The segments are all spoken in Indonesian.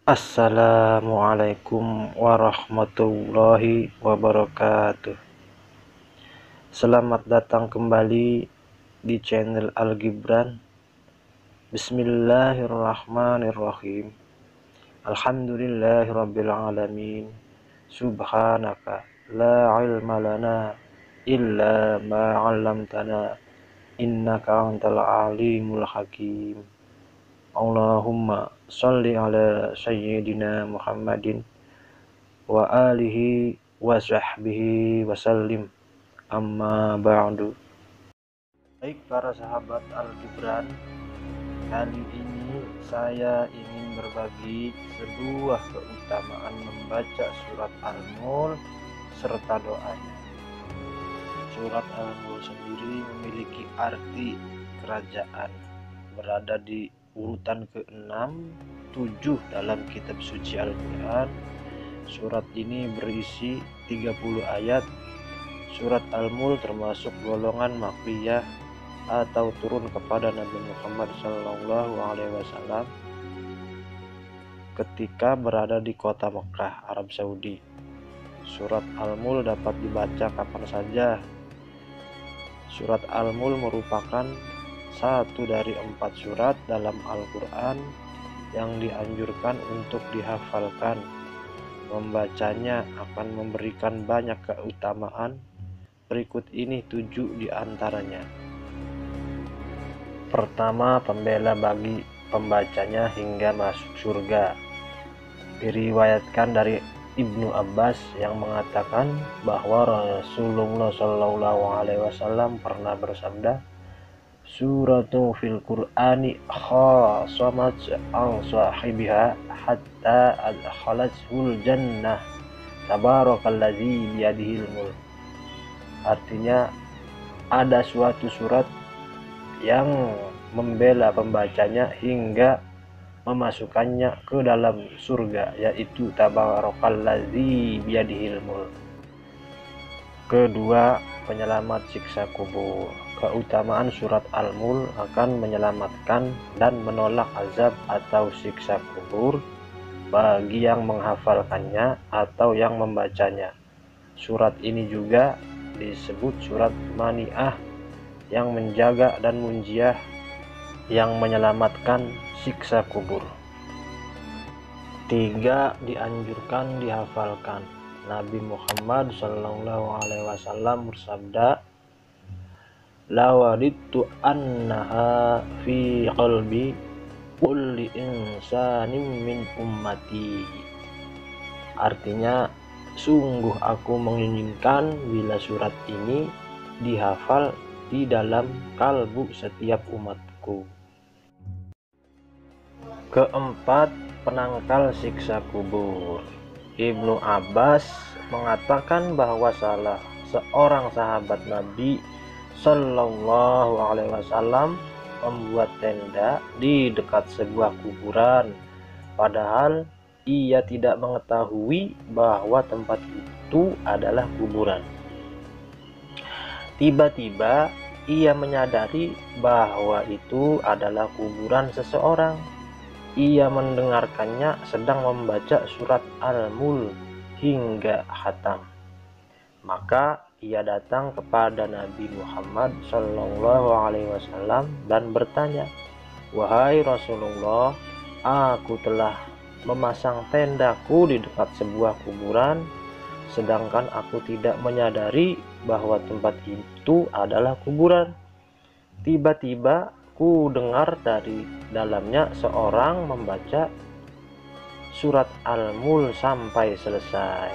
Assalamualaikum warahmatullahi wabarakatuh. Selamat datang kembali di channel Al Gibran. Bismillahirrahmanirrahim. Alhamdulillahirabbil alamin. Subhanaka la ilma lana illa ma 'allamtana innaka antal alimul hakim. Allahumma sholli ala sayyidina Muhammadin wa alihi wa sahbihi wasallim, amma ba'du. Baik para sahabat Al-Gibran, kali ini saya ingin berbagi sebuah keutamaan membaca surat Al-Mulk serta doanya. Surat Al-Mulk sendiri memiliki arti kerajaan, berada di urutan ke-6, 7 dalam kitab suci Al-Quran. Surat ini berisi 30 ayat. Surat Al-Mulk termasuk golongan makkiyah atau turun kepada Nabi Muhammad SAW ketika berada di kota Mekah, Arab Saudi. Surat Al-Mulk dapat dibaca kapan saja. Surat Al-Mulk merupakan satu dari 4 surat dalam Al-Quran yang dianjurkan untuk dihafalkan. Membacanya akan memberikan banyak keutamaan. Berikut ini 7 di antaranya. Pertama, pembela bagi pembacanya hingga masuk surga. Diriwayatkan dari Ibnu Abbas yang mengatakan bahwa Rasulullah SAW pernah bersabda, "Suratu fil Qur'ani khasamat an sahibiha hatta adkhalatshul jannah tabarakalladzi biyadihil mulk." Artinya, ada suatu surat yang membela pembacanya hingga memasukkannya ke dalam surga, yaitu tabarakalladzi biyadihil mulk. Kedua, penyelamat siksa kubur. Keutamaan surat Al-Mulk akan menyelamatkan dan menolak azab atau siksa kubur bagi yang menghafalkannya atau yang membacanya. Surat ini juga disebut surat Mani'ah, yang menjaga dan munjiah, yang menyelamatkan siksa kubur. 3. Dianjurkan dihafalkan. Nabi Muhammad SAW bersabda, "Lawadittu annaha fi qalbi kulli insanim min ummati." Artinya, sungguh aku menginginkan bila surat ini dihafal di dalam kalbu setiap umatku. Keempat, penangkal siksa kubur. Ibnu Abbas mengatakan bahwa salah seorang sahabat Nabi Sallallahu Alaihi Wasallam membuat tenda di dekat sebuah kuburan, padahal ia tidak mengetahui bahwa tempat itu adalah kuburan. Tiba-tiba ia menyadari bahwa itu adalah kuburan seseorang. Ia mendengarkannya sedang membaca surat Al-Mulk hingga khatam. Maka ia datang kepada Nabi Muhammad SAW dan bertanya, "Wahai Rasulullah, aku telah memasang tendaku di dekat sebuah kuburan, sedangkan aku tidak menyadari bahwa tempat itu adalah kuburan. Tiba-tiba ku dengar dari dalamnya seorang membaca surat Al-Mulk sampai selesai."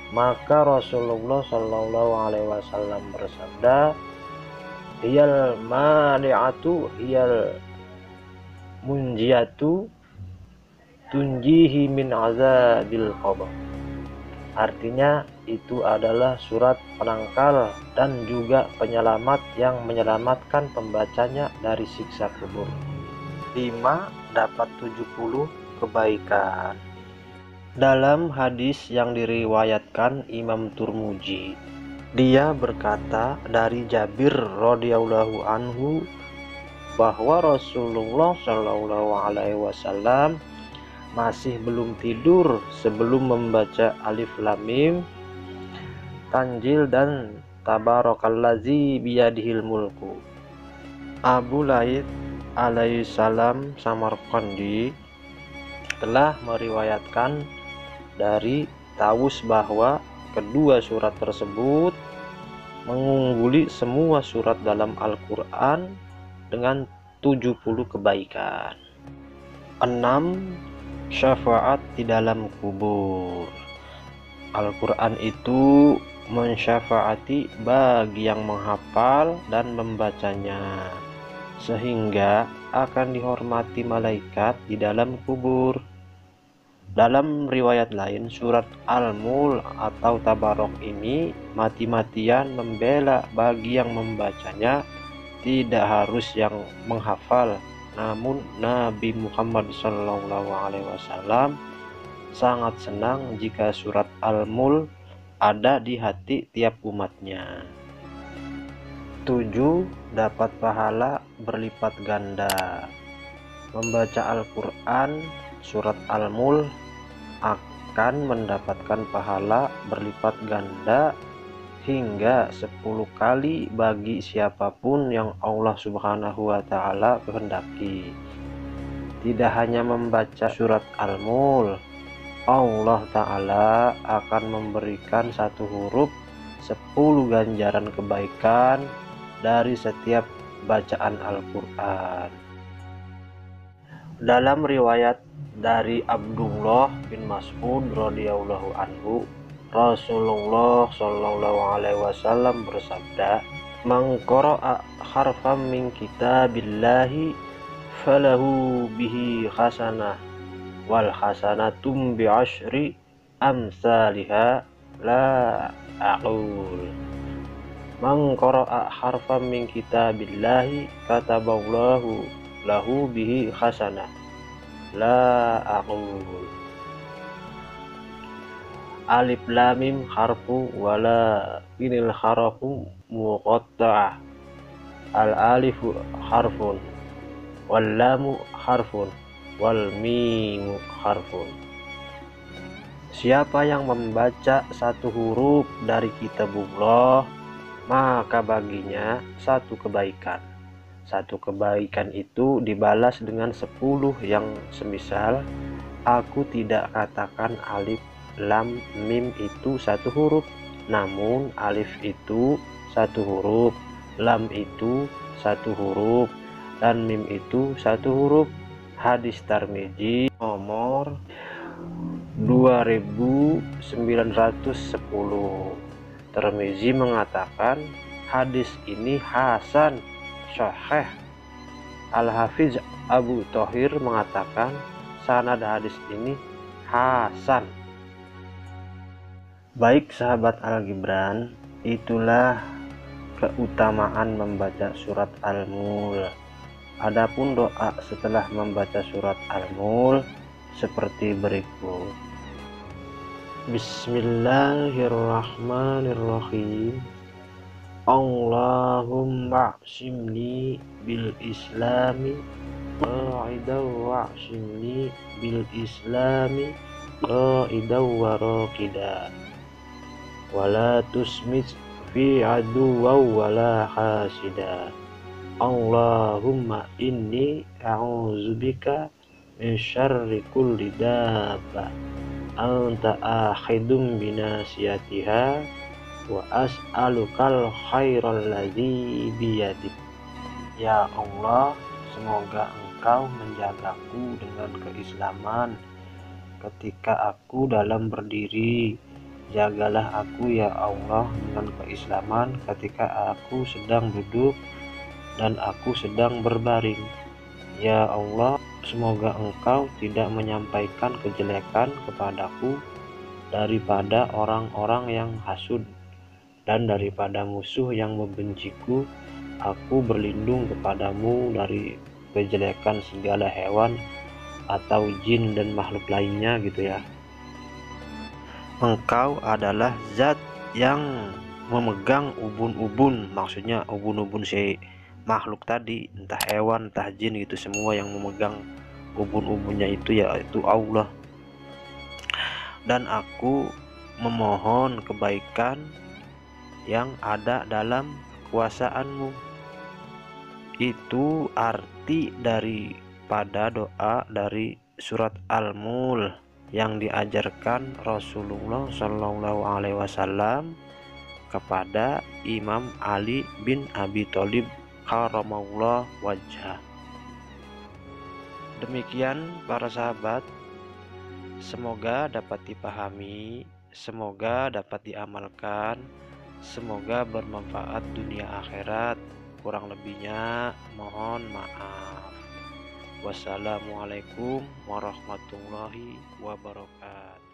Maka Rasulullah SAW bersabda, "Hiyal mani'atu hiyal munjiatu tunjihi min azabil qabr." Artinya, itu adalah surat penangkal dan juga penyelamat yang menyelamatkan pembacanya dari siksa kubur. 5. Dapat 70 kebaikan. Dalam hadis yang diriwayatkan Imam Turmuji, dia berkata dari Jabir radhiyallahu anhu bahwa Rasulullah SAW masih belum tidur sebelum membaca Alif Lam Mim, Tanjil dan Tabarakallazi biyadihil mulku. Abu Laith alaihissalam Samarqandi telah meriwayatkan dari Tawus bahwa kedua surat tersebut mengungguli semua surat dalam Al-Quran dengan 70 kebaikan. 6. Syafaat di dalam kubur. Al-Quran itu mensyafaati bagi yang menghafal dan membacanya, sehingga akan dihormati malaikat di dalam kubur. Dalam riwayat lain, surat Al-Mulk atau Tabarok ini mati-matian membela bagi yang membacanya, tidak harus yang menghafal. Namun Nabi Muhammad SAW sangat senang jika surat Al-Mulk ada di hati tiap umatnya. 7. Dapat pahala berlipat ganda. Membaca Al-Quran surat Al-Mulk akan mendapatkan pahala berlipat ganda hingga 10 kali bagi siapapun yang Allah Subhanahu wa Ta'ala kehendaki. Tidak hanya membaca surat Al-Mulk, Allah Ta'ala akan memberikan satu huruf 10 ganjaran kebaikan dari setiap bacaan Al-Quran. Dalam riwayat dari Abdullah bin Mas'ud radhiyallahu anhu, Rasulullah Shallallahu alaihi wasallam bersabda, "Man qara'a harfan min kitabillahi falahu bihi hasanah wal hasanatum bi asyri amsalihha la aqul." Man qara'a harfan min kitabillahi kataballahu lahu bihi hasanah la aqul. Alif Lam Mim harfu wala inil harafu muqatta'ah. Al alifu harfun wal lamu harfun wal mimu harfun. Siapa yang membaca satu huruf dari kitabullah, maka baginya satu kebaikan. Satu kebaikan itu dibalas dengan 10 yang semisal aku tidak katakan alif Lam Mim itu satu huruf, namun alif itu satu huruf, lam itu satu huruf, dan mim itu satu huruf. Hadis Tirmidzi nomor 2910. Tirmidzi mengatakan hadis ini hasan sahih. Al-Hafiz Abu Thohir mengatakan sanad hadis ini hasan. Baik sahabat Al-Gibran, itulah keutamaan membaca surat Al-Mulk. Adapun doa setelah membaca surat Al-Mulk seperti berikut. Bismillahirrahmanirrahim. Allahumma a'simni bil islami qa'idaw wa'simni bil islami qa'idaw wa raqida wala tusmit fi aduwaw wala hasida. Allahumma inni a'udzubika min syarri kulli dabba anta akhidum binasiyatiha wa as'alukal khairal ladzi biyadik. Ya Allah, semoga Engkau menjagaku dengan keislaman ketika aku dalam berdiri. Jagalah aku ya Allah dengan keislaman ketika aku sedang duduk dan aku sedang berbaring. Ya Allah, semoga Engkau tidak menyampaikan kejelekan kepadaku daripada orang-orang yang hasud dan daripada musuh yang membenciku. Aku berlindung kepadamu dari kejelekan segala hewan atau jin dan makhluk lainnya gitu ya. Engkau adalah zat yang memegang ubun-ubun, maksudnya ubun-ubun si makhluk tadi, entah hewan entah jin gitu, semua yang memegang ubun-ubunnya itu yaitu Allah. Dan aku memohon kebaikan yang ada dalam kekuasaanmu. Itu arti daripada doa dari surat Al-Mul yang diajarkan Rasulullah Shallallahu Alaihi Wasallam kepada Imam Ali bin Abi Thalib karamallahu wajhah. Demikian para sahabat, semoga dapat dipahami, semoga dapat diamalkan, semoga bermanfaat dunia akhirat. Kurang lebihnya mohon maaf. Wassalamualaikum warahmatullahi wabarakatuh.